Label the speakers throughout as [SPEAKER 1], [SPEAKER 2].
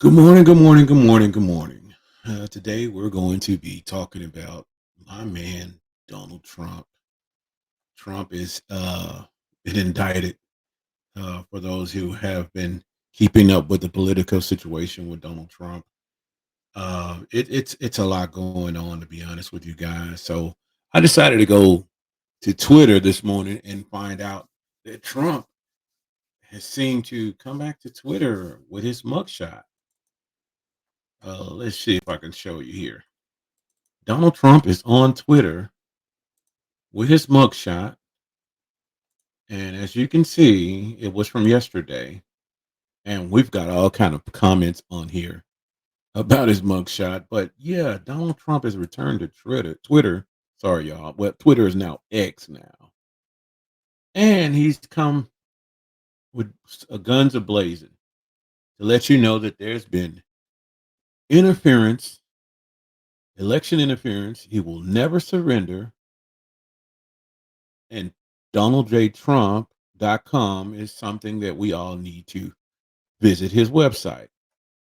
[SPEAKER 1] Good morning, good morning, good morning, good morning. Today we're going to be talking about my man, Donald Trump. Trump is been indicted for those who have been keeping up with the political situation with Donald Trump. It's a lot going on, to be honest with you guys. So I decided to go to Twitter this morning and find out that Trump has seemed to come back to Twitter with his mugshot. Let's see if I can show you here. Donald Trump is on Twitter with his mugshot, and as you can see, it was from yesterday, and we've got all kind of comments on here about his mugshot. But yeah, Donald Trump has returned to Twitter. Twitter, sorry y'all. Well, Twitter is now X now, and he's come with guns a blazing to let you know that there's been interference, election interference. He will never surrender, and DonaldJTrump.com is something that we all need to visit his website.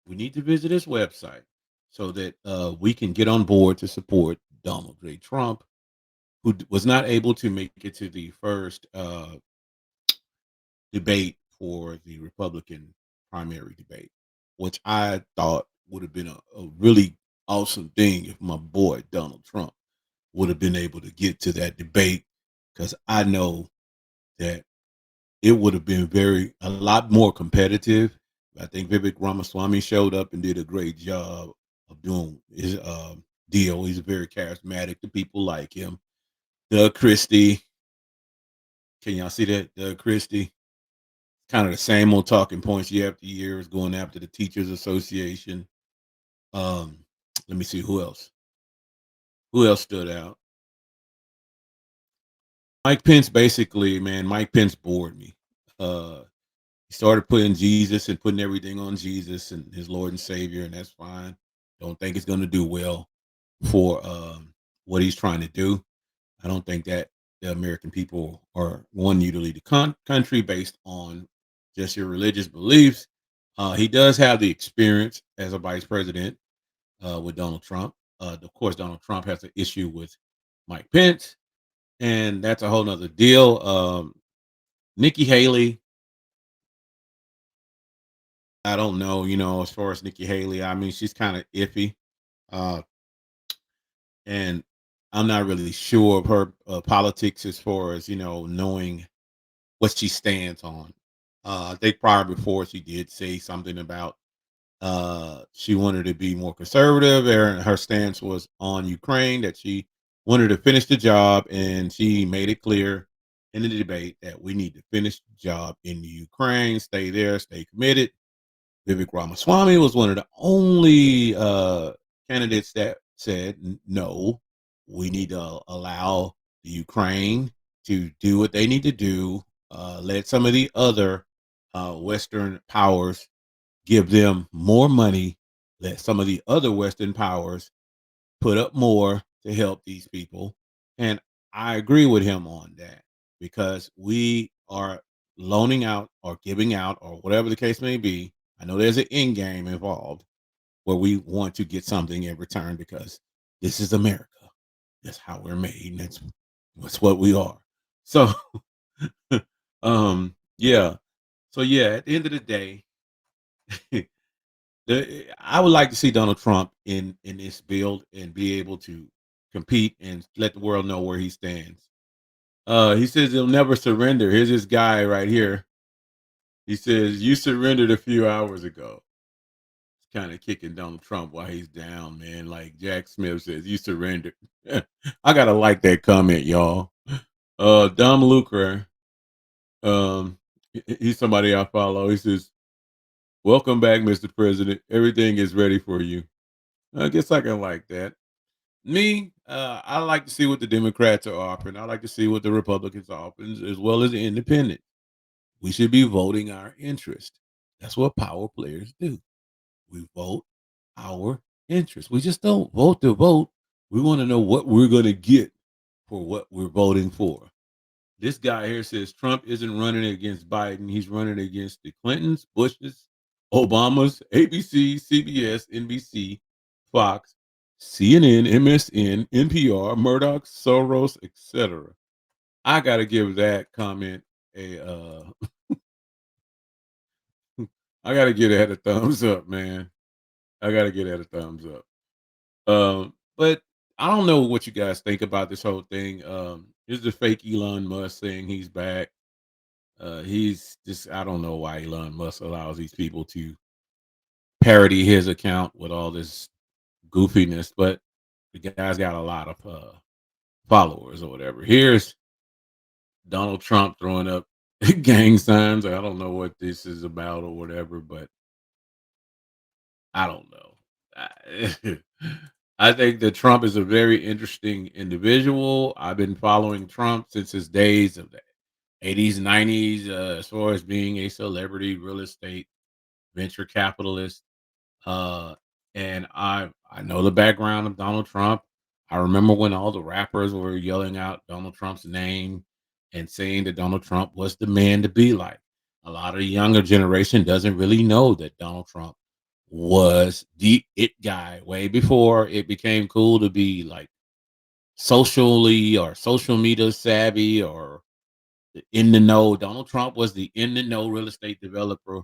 [SPEAKER 1] We need to visit his website so that we can get on board to support Donald J. Trump, who was not able to make it to the first debate for the Republican primary debate, which I thought would have been a really awesome thing if my boy Donald Trump would have been able to get to that debate, because I know that it would have been a lot more competitive. I think Vivek Ramaswamy showed up and did a great job of doing his deal. He's very charismatic. The people like him. Doug Christie, can y'all see that? Doug Christie, kind of the same old talking points year after year, is going after the Teachers Association. Um, Let me see who else. Who else stood out? Mike Pence, basically, man. Mike Pence bored me. He started putting Jesus and putting everything on Jesus and his Lord and Savior, and that's fine. Don't think it's going to do well for what he's trying to do. I don't think that the American people are wanting you to lead the country based on just your religious beliefs. He does have the experience as a vice president with Donald Trump. Of course, Donald Trump has an issue with Mike Pence, and that's a whole nother deal. Nikki Haley, I don't know, as far as Nikki Haley, I mean, she's kind of iffy. Uh, and I'm not really sure of her politics as far as, knowing what she stands on. I think prior before she did say something about she wanted to be more conservative. Her stance was on Ukraine, that she wanted to finish the job, and she made it clear in the debate that we need to finish the job in the Ukraine, stay there, stay committed. Vivek Ramaswamy was one of the only candidates that said no. We need to allow the Ukraine to do what they need to do. Let some of the other Western powers give them more money. Let some of the other Western powers put up more to help these people. And I agree with him on that, because we are loaning out or giving out or whatever the case may be. I know there's an end game involved where we want to get something in return, because this is America. That's how we're made. And that's what we are. So yeah. So yeah, at the end of the day, I would like to see Donald Trump in this build and be able to compete and let the world know where he stands. He says he'll never surrender. Here's this guy right here. He says, "You surrendered a few hours ago." It's kind of kicking Donald Trump while he's down, man. Like Jack Smith says, "You surrendered." I gotta like that comment, y'all. Dom Lucre, he's somebody I follow. He says, "Welcome back, Mr. President. Everything is ready for you." I guess I can like that. Me, I like to see what the Democrats are offering. I like to see what the Republicans are offering, as well as the independent. We should be voting our interest. That's what power players do. We vote our interest. We just don't vote to vote. We want to know what we're going to get for what we're voting for. This guy here says Trump isn't running against Biden. He's running against the Clintons, Bushes, Obama's ABC, CBS, NBC, Fox, CNN, MSN, NPR, Murdoch, Soros, etc. I gotta give that comment a I gotta give that a thumbs up, man. I gotta give that a thumbs up. But I don't know what you guys think about this whole thing. Is the fake Elon Musk saying he's back? He's just I don't know why Elon Musk allows these people to parody his account with all this goofiness, but the guy's got a lot of followers or whatever. Here's Donald Trump throwing up gang signs. I don't know what this is about or whatever, but I don't know. I, I think that Trump is a very interesting individual. I've been following Trump since his days of the 80s, 90s, as far as being a celebrity real estate venture capitalist. Uh, and I know the background of Donald Trump. I remember when all the rappers were yelling out Donald Trump's name and saying that Donald Trump was the man to be like. A lot of the younger generation doesn't really know that Donald Trump was the it guy way before it became cool to be like socially or social media savvy or in the know. Donald Trump was the in the know real estate developer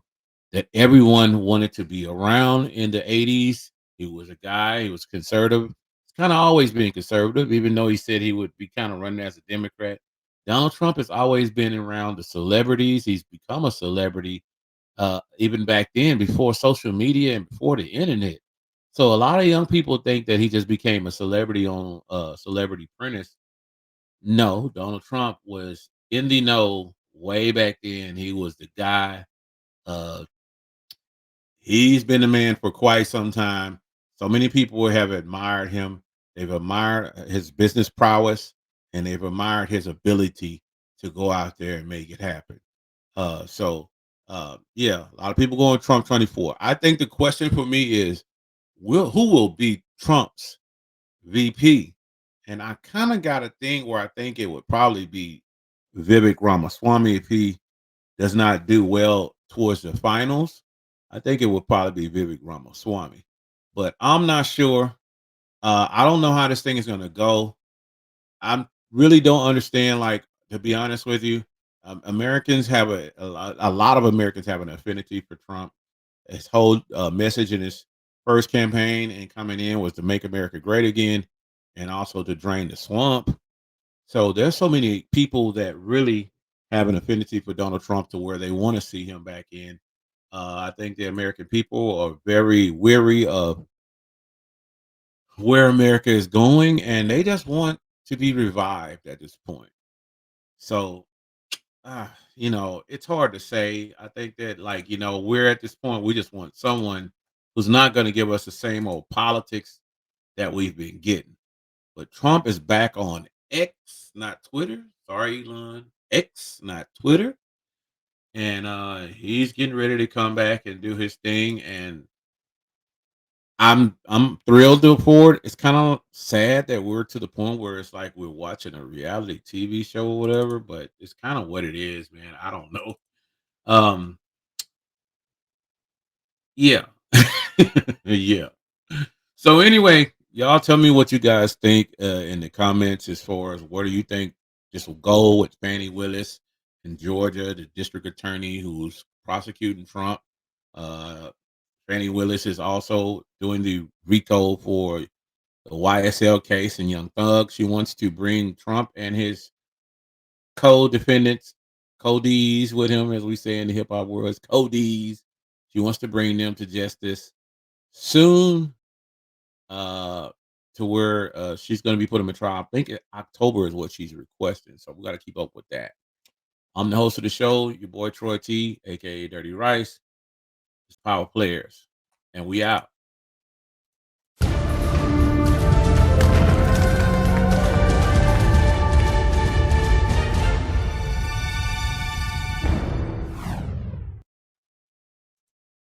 [SPEAKER 1] that everyone wanted to be around in the 80s. He was a guy, he was conservative. He's kind of always been conservative, even though he said he would be kind of running as a Democrat. Donald Trump has always been around the celebrities. He's become a celebrity even back then before social media and before the internet. So a lot of young people think that he just became a celebrity on Celebrity Apprentice. No, Donald Trump was in the know way back then. He was the guy. Uh, he's been the man for quite some time. So many people have admired him. They've admired his business prowess and they've admired his ability to go out there and make it happen. Yeah, a lot of people going Trump 24. I think the question for me is, will who will be Trump's VP? And I kind of got a thing where I think it would probably be Vivek Ramaswamy if he does not do well towards the finals. I think it would probably be Vivek Ramaswamy, but I'm not sure. I don't know how this thing is going to go. I really don't understand. Like to be honest with you, Americans have a lot of Americans have an affinity for Trump. His whole message in his first campaign and coming in was to make America great again, and also to drain the swamp. So there's so many people that really have an affinity for Donald Trump to where they want to see him back in. I think the American people are very weary of where America is going, and they just want to be revived at this point. So, it's hard to say. I think that, like, we're at this point, we just want someone who's not going to give us the same old politics that we've been getting. But Trump is back on X, not Twitter. Sorry, Elon. X, not Twitter. And he's getting ready to come back and do his thing. And I'm thrilled for it. It's kind of sad that we're to the point where it's like we're watching a reality TV show or whatever, but it's kind of what it is, man. I don't know. Um, yeah. Yeah. So anyway, y'all tell me what you guys think in the comments as far as where do you think this will go with Fannie Willis in Georgia, the district attorney who's prosecuting Trump. Uh, Fannie Willis is also doing the RICO for the YSL case and Young Thug. She wants to bring Trump and his co-defendants, codees with him, as we say in the hip hop world, codees. She wants to bring them to justice soon, uh, to where she's going to be put him in trial. I think October is what she's requesting. So we got to keep up with that. I'm the host of the show, your boy Troy T, aka Dirty Rice. It's Power Players, and we out.